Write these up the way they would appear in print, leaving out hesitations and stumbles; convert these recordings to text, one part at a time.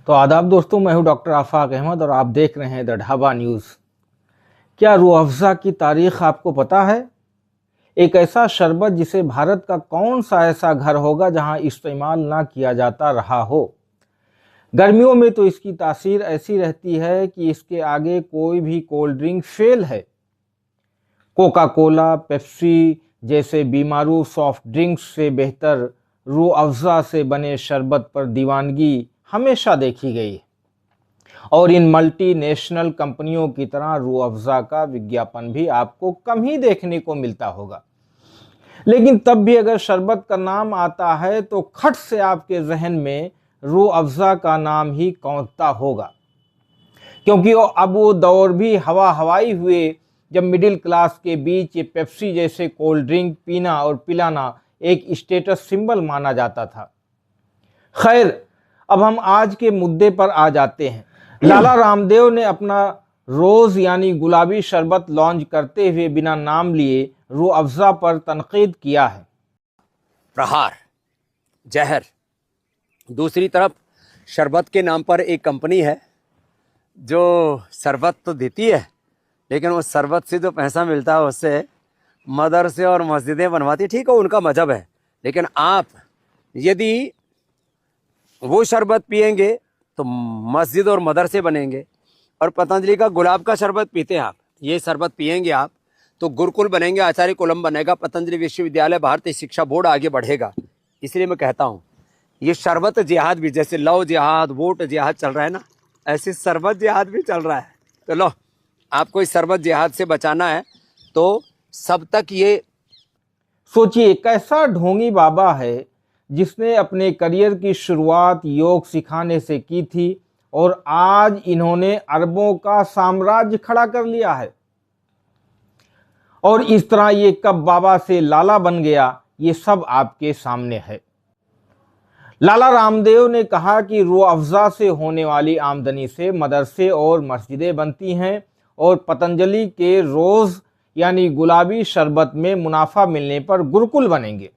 तो आदाब दोस्तों, मैं हूं डॉक्टर आफाक अहमद और आप देख रहे हैं द ढाबा न्यूज़। क्या रूह अफ़ज़ा की तारीख़ आपको पता है? एक ऐसा शरबत जिसे भारत का कौन सा ऐसा घर होगा जहां इस्तेमाल ना किया जाता रहा हो। गर्मियों में तो इसकी तासीर ऐसी रहती है कि इसके आगे कोई भी कोल्ड ड्रिंक फेल है। कोका कोला, पेप्सी जैसे बीमारू सॉफ्ट ड्रिंक्स से बेहतर रूह अफ़ज़ा से बने शरबत पर दीवानगी हमेशा देखी गई है और इन मल्टीनेशनल कंपनियों की तरह रूह अफ़ज़ा का विज्ञापन भी आपको कम ही देखने को मिलता होगा। लेकिन तब भी अगर शरबत का नाम आता है तो खट से आपके जहन में रूह अफ़ज़ा का नाम ही कौंधता होगा, क्योंकि अब वो दौर भी हवाई हुए जब मिडिल क्लास के बीच ये पेप्सी जैसे कोल्ड ड्रिंक पीना और पिलाना एक स्टेटस सिंबल माना जाता था। खैर, अब हम आज के मुद्दे पर आ जाते हैं। लाला रामदेव ने अपना रोज़ यानी गुलाबी शरबत लॉन्च करते हुए बिना नाम लिए रूह अफ़ज़ा पर तनकीद किया है। प्रहार, जहर। दूसरी तरफ शरबत के नाम पर एक कंपनी है जो शरबत तो देती है, लेकिन उस शरबत से जो पैसा मिलता है उससे मदरसे और मस्जिदें बनवाती। ठीक है, उनका मजहब है, लेकिन आप यदि वो शरबत पिएंगे तो मस्जिद और मदरसे बनेंगे। और पतंजलि का गुलाब का शरबत पीते हैं आप, ये शरबत पिएंगे आप तो गुरुकुल बनेंगे, आचार्य कुलम बनेगा, पतंजलि विश्वविद्यालय, भारतीय शिक्षा बोर्ड आगे बढ़ेगा। इसलिए मैं कहता हूँ ये शरबत जिहाद भी, जैसे लव जिहाद, वोट जिहाद चल रहा है ना, ऐसे शरबत जिहाद भी चल रहा है। तो लो, आपको इस शरबत जिहाद से बचाना है तो सब तक ये सोचिए, कैसा ढोंगी बाबा है जिसने अपने करियर की शुरुआत योग सिखाने से की थी और आज इन्होंने अरबों का साम्राज्य खड़ा कर लिया है। और इस तरह ये कब बाबा से लाला बन गया, ये सब आपके सामने है। लाला रामदेव ने कहा कि रूह अफ़ज़ा से होने वाली आमदनी से मदरसे और मस्जिदें बनती हैं और पतंजलि के रोज़ यानी गुलाबी शरबत में मुनाफा मिलने पर गुरुकुल बनेंगे।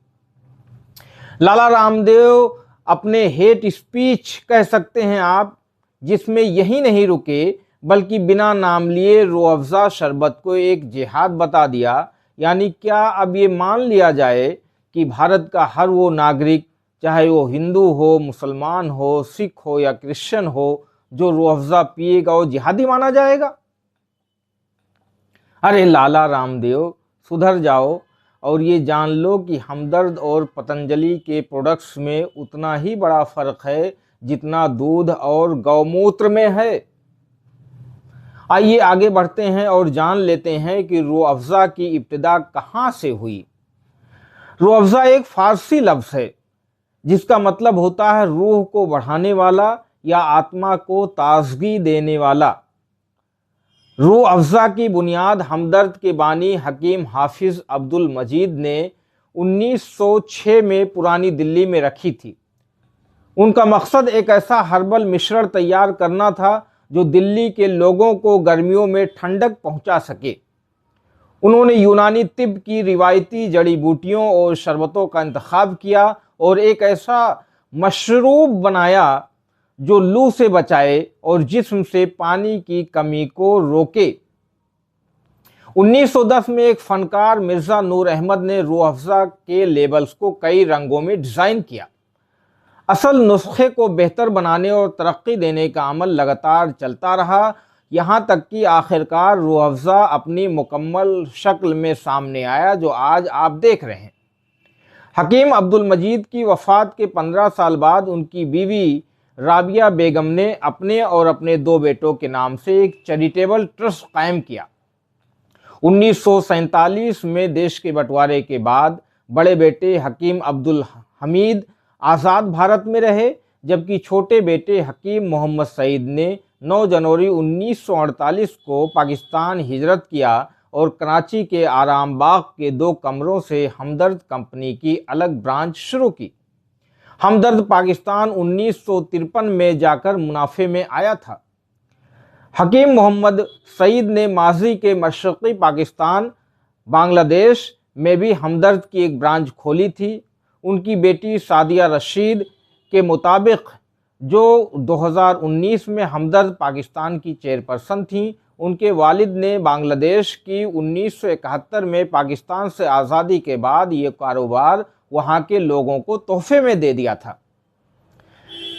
लाला रामदेव अपने हेट स्पीच कह सकते हैं आप, जिसमें यही नहीं रुके बल्कि बिना नाम लिए रूह अफ़ज़ा शरबत को एक जिहाद बता दिया। यानी क्या अब ये मान लिया जाए कि भारत का हर वो नागरिक, चाहे वो हिंदू हो, मुसलमान हो, सिख हो या क्रिश्चियन हो, जो रूह अफ़ज़ा पिएगा वो जिहादी माना जाएगा? अरे लाला रामदेव, सुधर जाओ और ये जान लो कि हमदर्द और पतंजलि के प्रोडक्ट्स में उतना ही बड़ा फ़र्क है जितना दूध और गौमूत्र में है। आइए आगे बढ़ते हैं और जान लेते हैं कि रूह अफ़ज़ा की इब्तिदा कहाँ से हुई। रूह अफ़ज़ा एक फ़ारसी लफ्ज़ है जिसका मतलब होता है रूह को बढ़ाने वाला या आत्मा को ताज़गी देने वाला। रूह अफ़ज़ा की बुनियाद हमदर्द के बानी हकीम हाफिज़ अब्दुल मजीद ने 1906 में पुरानी दिल्ली में रखी थी। उनका मकसद एक ऐसा हर्बल मिश्रण तैयार करना था जो दिल्ली के लोगों को गर्मियों में ठंडक पहुंचा सके। उन्होंने यूनानी तिब की रिवायती जड़ी बूटियों और शरबतों का इंतखाब किया और एक ऐसा मशरूब बनाया जो लू से बचाए और जिस्म से पानी की कमी को रोके। 1910 में एक फनकार मिर्ज़ा नूर अहमद ने रूह अफ़ज़ा के लेबल्स को कई रंगों में डिज़ाइन किया। असल नुस्खे को बेहतर बनाने और तरक्की देने का अमल लगातार चलता रहा, यहाँ तक कि आखिरकार रूह अफ़ज़ा अपनी मुकम्मल शक्ल में सामने आया जो आज आप देख रहे हैं। हकीम अब्दुल मजीद की वफ़ात के 15 साल बाद उनकी बीवी राबिया बेगम ने अपने और अपने 2 बेटों के नाम से एक चैरिटेबल ट्रस्ट कायम किया। 1947 में देश के बंटवारे के बाद बड़े बेटे हकीम अब्दुल हमीद आज़ाद भारत में रहे, जबकि छोटे बेटे हकीम मोहम्मद सईद ने 9 जनवरी 1948 को पाकिस्तान हिजरत किया और कराची के आराम बाग के 2 कमरों से हमदर्द कंपनी की अलग ब्रांच शुरू की। हमदर्द पाकिस्तान 1953 में जाकर मुनाफे में आया था। हकीम मोहम्मद सईद ने माजी के मशरक़ी पाकिस्तान बांग्लादेश में भी हमदर्द की एक ब्रांच खोली थी। उनकी बेटी सादिया रशीद के मुताबिक जो 2019 में हमदर्द पाकिस्तान की चेयरपर्सन थीं। उनके वालिद ने बांग्लादेश की 1971 में पाकिस्तान से आज़ादी के बाद ये कारोबार वहाँ के लोगों को तोहफे में दे दिया था।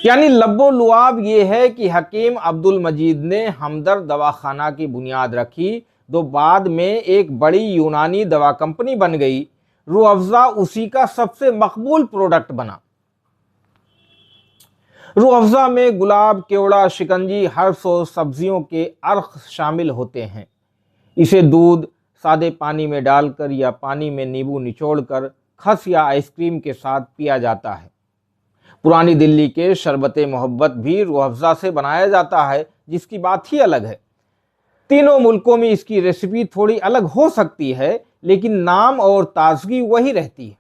यानी लब्बो लुआब ये है कि हकीम अब्दुल मजीद ने हमदर्द दवाखाना की बुनियाद रखी, तो बाद में एक बड़ी यूनानी दवा कंपनी बन गई। रूह अफ़ज़ा उसी का सबसे मकबूल प्रोडक्ट बना। रूह अफ़ज़ा में गुलाब, केवड़ा, शिकंजी, हर्ब्स और सब्जियों के अर्क शामिल होते हैं। इसे दूध, सादे पानी में डालकर या पानी में नींबू निचोड़कर खस या आइसक्रीम के साथ पिया जाता है। पुरानी दिल्ली के शरबत मोहब्बत भी रूह अफ़ज़ा से बनाया जाता है, जिसकी बात ही अलग है। तीनों मुल्कों में इसकी रेसिपी थोड़ी अलग हो सकती है, लेकिन नाम और ताजगी वही रहती है।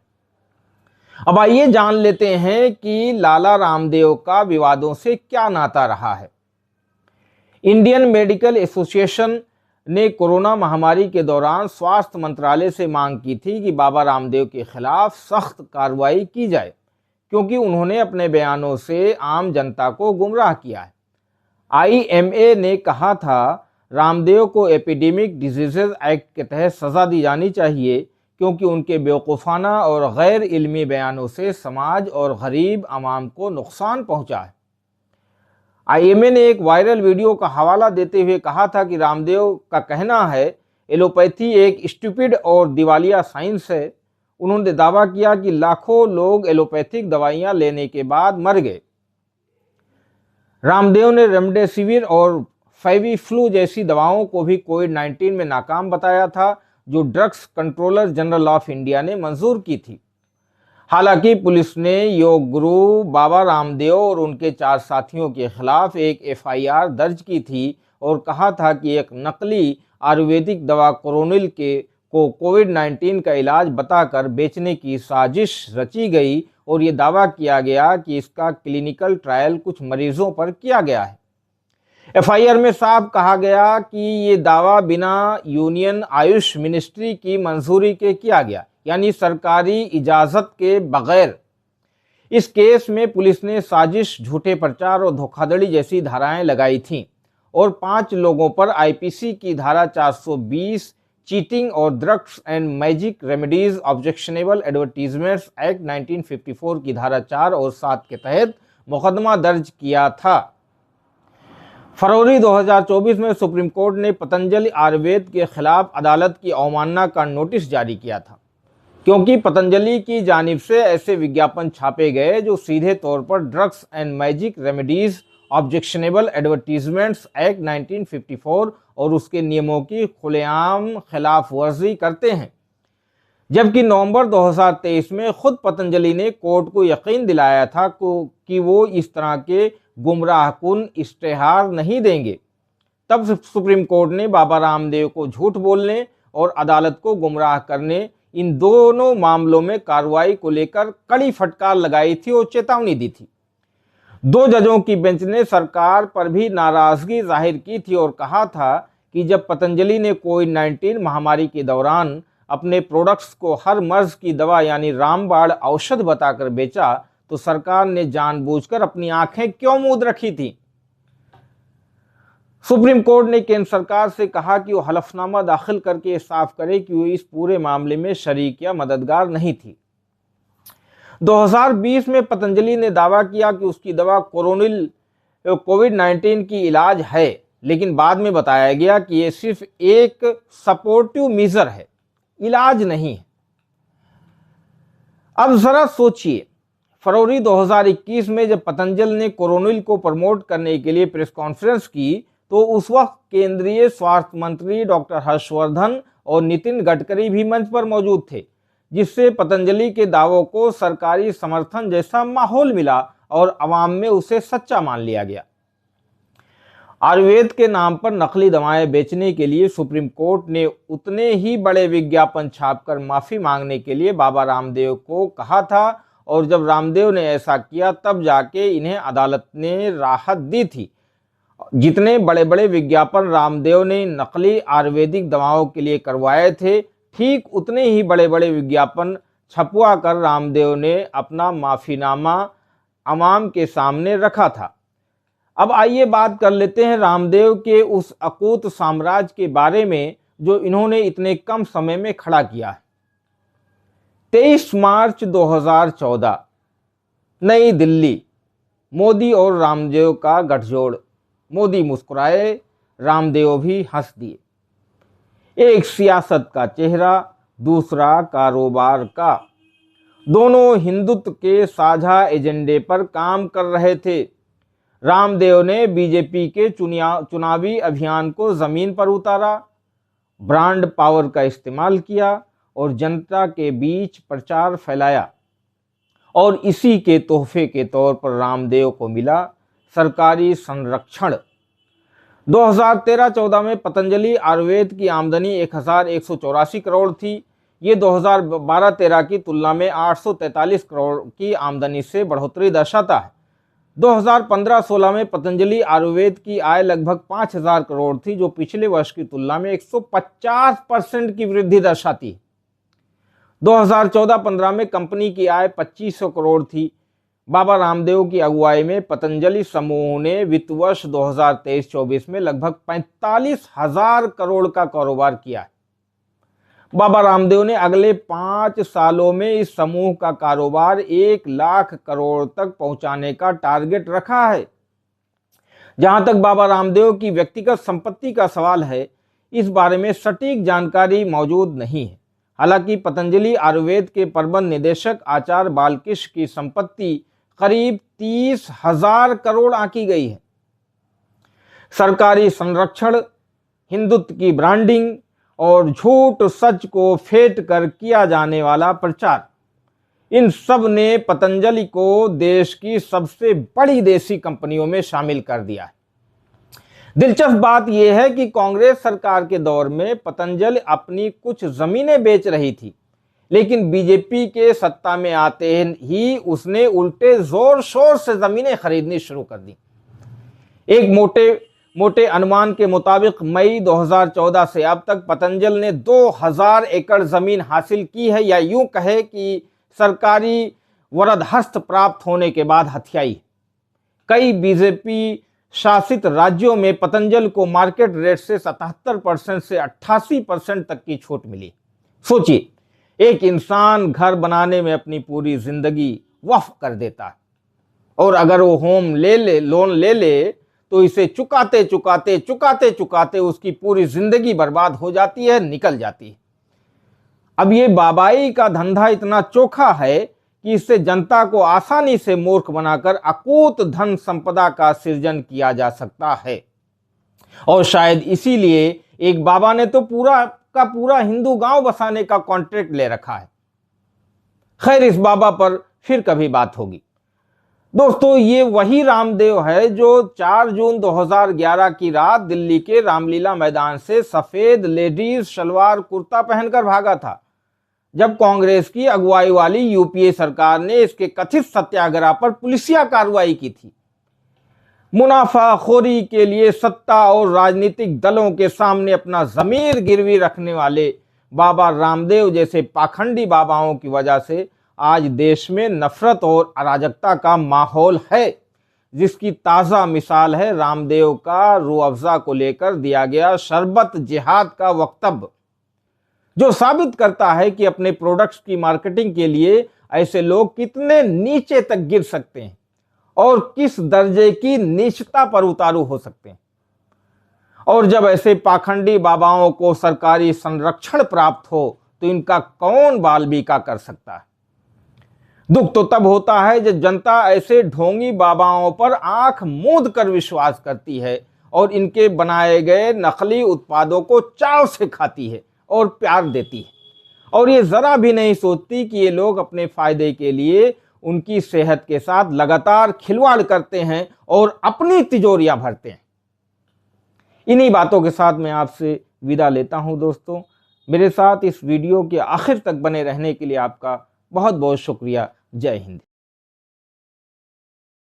अब आइए जान लेते हैं कि लाला रामदेव का विवादों से क्या नाता रहा है। इंडियन मेडिकल एसोसिएशन ने कोरोना महामारी के दौरान स्वास्थ्य मंत्रालय से मांग की थी कि बाबा रामदेव के खिलाफ सख्त कार्रवाई की जाए, क्योंकि उन्होंने अपने बयानों से आम जनता को गुमराह किया है। IMA ने कहा था, रामदेव को एपिडेमिक डिजीजेज एक्ट के तहत सज़ा दी जानी चाहिए, क्योंकि उनके बेवकूफ़ाना और गैर इल्मी बयानों से समाज और गरीब आवाम को नुकसान पहुंचा है। IMA ने एक वायरल वीडियो का हवाला देते हुए कहा था कि रामदेव का कहना है एलोपैथी एक स्टूपिड और दिवालिया साइंस है। उन्होंने दावा किया कि लाखों लोग एलोपैथिक दवाइयां लेने के बाद मर गए। रामदेव ने रेमडेसिविर और फेविफ्लू जैसी दवाओं को भी कोविड-19 में नाकाम बताया था, जो drugs controller general of India ने मंजूर की थी। हालांकि पुलिस ने योग गुरु बाबा रामदेव और उनके 4 साथियों के खिलाफ एक FIR दर्ज की थी और कहा था कि एक नकली आयुर्वेदिक दवा कोरोनिल को कोविड-19 का इलाज बताकर बेचने की साजिश रची गई और ये दावा किया गया कि इसका क्लिनिकल ट्रायल कुछ मरीजों पर किया गया है। FIR में साफ कहा गया कि ये दावा बिना यूनियन आयुष मिनिस्ट्री की मंजूरी के किया गया, यानी सरकारी इजाज़त के बगैर। इस केस में पुलिस ने साजिश, झूठे प्रचार और धोखाधड़ी जैसी धाराएं लगाई थीं और 5 लोगों पर IPC की धारा 420, चीटिंग और drugs and magic remedies objectionable advertisements act 1954 की धारा 4 और 7 के तहत मुकदमा दर्ज किया था। फरवरी 2024 में सुप्रीम कोर्ट ने पतंजलि आयुर्वेद के खिलाफ अदालत की अवमानना का नोटिस जारी किया था, क्योंकि पतंजलि की जानिब से ऐसे विज्ञापन छापे गए जो सीधे तौर पर drugs and magic remedies objectionable advertisements act 1954 और उसके नियमों की खुलेआम खिलाफ वर्जी करते हैं। जबकि नवंबर 2023 में खुद पतंजलि ने कोर्ट को यकीन दिलाया था कि वो इस तरह के गुमराहकुन इश्तेहार नहीं देंगे। तब सुप्रीम कोर्ट ने बाबा रामदेव को झूठ बोलने और अदालत को गुमराह करने, इन दोनों मामलों में कार्रवाई को लेकर कड़ी फटकार लगाई थी और चेतावनी दी थी। 2 जजों की बेंच ने सरकार पर भी नाराजगी जाहिर की थी और कहा था कि जब पतंजलि ने कोविड-19 महामारी के दौरान अपने प्रोडक्ट्स को हर मर्ज की दवा यानी रामबाण औषध बताकर बेचा, तो सरकार ने जानबूझकर अपनी आंखें क्यों मूंद रखी थी। सुप्रीम कोर्ट ने केंद्र सरकार से कहा कि वो हलफनामा दाखिल करके साफ करे कि वो इस पूरे मामले में शरीक या मददगार नहीं थी। 2020 में पतंजलि ने दावा किया कि उसकी दवा कोरोनिल कोविड-19 की इलाज है, लेकिन बाद में बताया गया कि ये सिर्फ एक सपोर्टिव मेजर है, इलाज नहीं है। अब जरा सोचिए, फरवरी 2021 में जब पतंजलि ने कोरोनिल को प्रमोट करने के लिए प्रेस कॉन्फ्रेंस की, तो उस वक्त केंद्रीय स्वास्थ्य मंत्री डॉक्टर हर्षवर्धन और नितिन गडकरी भी मंच पर मौजूद थे, जिससे पतंजलि के दावों को सरकारी समर्थन जैसा माहौल मिला और अवाम में उसे सच्चा मान लिया गया। आयुर्वेद के नाम पर नकली दवाएं बेचने के लिए सुप्रीम कोर्ट ने उतने ही बड़े विज्ञापन छापकर माफी मांगने के लिए बाबा रामदेव को कहा था, और जब रामदेव ने ऐसा किया तब जाके इन्हें अदालत ने राहत दी थी। जितने बड़े बड़े विज्ञापन रामदेव ने नकली आयुर्वेदिक दवाओं के लिए करवाए थे, ठीक उतने ही बड़े बड़े विज्ञापन छपवा कर रामदेव ने अपना माफीनामा आवाम के सामने रखा था। अब आइए बात कर लेते हैं रामदेव के उस अकूत साम्राज्य के बारे में जो इन्होंने इतने कम समय में खड़ा किया है। 23 मार्च 2014, नई दिल्ली, मोदी और रामदेव का गठजोड़। मोदी मुस्कुराए, रामदेव भी हंस दिए। एक सियासत का चेहरा, दूसरा कारोबार का। दोनों हिंदुत्व के साझा एजेंडे पर काम कर रहे थे। रामदेव ने बीजेपी के चुनावी अभियान को जमीन पर उतारा, ब्रांड पावर का इस्तेमाल किया और जनता के बीच प्रचार फैलाया। और इसी के तोहफे के तौर पर रामदेव को मिला सरकारी संरक्षण। 2013-14 में पतंजलि आयुर्वेद की आमदनी 1184 करोड़ थी। ये 2012-13 की तुलना में 843 करोड़ की आमदनी से बढ़ोतरी दर्शाता है। 2015-16 में पतंजलि आयुर्वेद की आय लगभग 5000 करोड़ थी, जो पिछले वर्ष की तुलना में 150% की वृद्धि दर्शाती है। 2014-15 में कंपनी की आय 2500 करोड़ थी। बाबा रामदेव की अगुवाई में पतंजलि समूह ने वित्त वर्ष 2023-24 में लगभग 45,000 करोड़ का कारोबार किया है। बाबा रामदेव ने अगले 5 सालों में इस समूह का कारोबार 1 लाख करोड़ तक पहुंचाने का टारगेट रखा है। जहां तक बाबा रामदेव की व्यक्तिगत संपत्ति का सवाल है, इस बारे में सटीक जानकारी मौजूद नहीं है। हालांकि पतंजलि आयुर्वेद के प्रबंध निदेशक आचार्य बालकृष्ण की संपत्ति करीब 30,000 करोड़ आंकी गई है। सरकारी संरक्षण, हिंदुत्व की ब्रांडिंग और झूठ सच को फेंट कर किया जाने वाला प्रचार, इन सब ने पतंजलि को देश की सबसे बड़ी देसी कंपनियों में शामिल कर दिया है। दिलचस्प बात यह है कि कांग्रेस सरकार के दौर में पतंजलि अपनी कुछ जमीनें बेच रही थी, लेकिन बीजेपी के सत्ता में आते ही उसने उल्टे जोर शोर से जमीनें खरीदनी शुरू कर दी। एक मोटे अनुमान के मुताबिक मई 2014 से अब तक पतंजलि ने 2000 एकड़ जमीन हासिल की है, या यूं कहे कि सरकारी वरदहस्त प्राप्त होने के बाद हथियाई। कई बीजेपी शासित राज्यों में पतंजलि को मार्केट रेट से 77% से 88% तक की छूट मिली। सोचिए, एक इंसान घर बनाने में अपनी पूरी जिंदगी वक्फ कर देता है, और अगर वो लोन ले ले तो इसे चुकाते उसकी पूरी जिंदगी बर्बाद हो जाती है, निकल जाती है। अब ये बाबाई का धंधा इतना चोखा है कि इससे जनता को आसानी से मूर्ख बनाकर अकूत धन संपदा का सृजन किया जा सकता है। और शायद इसीलिए एक बाबा ने तो पूरा का पूरा हिंदू गांव बसाने का कॉन्ट्रैक्ट ले रखा है। खैर, इस बाबा पर फिर कभी बात होगी। दोस्तों, ये वही रामदेव है जो 4 जून 2011 की रात दिल्ली के रामलीला मैदान से सफेद लेडीज शलवार कुर्ता पहनकर भागा था, जब कांग्रेस की अगुवाई वाली यूपीए सरकार ने इसके कथित सत्याग्रह पर पुलिसिया कार्रवाई की थी। मुनाफाखोरी के लिए सत्ता और राजनीतिक दलों के सामने अपना जमीर गिरवी रखने वाले बाबा रामदेव जैसे पाखंडी बाबाओं की वजह से आज देश में नफरत और अराजकता का माहौल है, जिसकी ताज़ा मिसाल है रामदेव का रूह अफ़ज़ा को लेकर दिया गया शरबत जिहाद का वक्तव्य, जो साबित करता है कि अपने प्रोडक्ट्स की मार्केटिंग के लिए ऐसे लोग कितने नीचे तक गिर सकते हैं और किस दर्जे की नीचता पर उतारू हो सकते हैं। और जब ऐसे पाखंडी बाबाओं को सरकारी संरक्षण प्राप्त हो तो इनका कौन बाल बीका कर सकता है। दुख तो तब होता है जब जनता ऐसे ढोंगी बाबाओं पर आंख मूंद कर विश्वास करती है और इनके बनाए गए नकली उत्पादों को चाव से खाती है और प्यार देती है, और ये जरा भी नहीं सोचती कि ये लोग अपने फायदे के लिए उनकी सेहत के साथ लगातार खिलवाड़ करते हैं और अपनी तिजोरियां भरते हैं। इन्हीं बातों के साथ मैं आपसे विदा लेता हूं दोस्तों। मेरे साथ इस वीडियो के आखिर तक बने रहने के लिए आपका बहुत बहुत शुक्रिया। जय हिंद।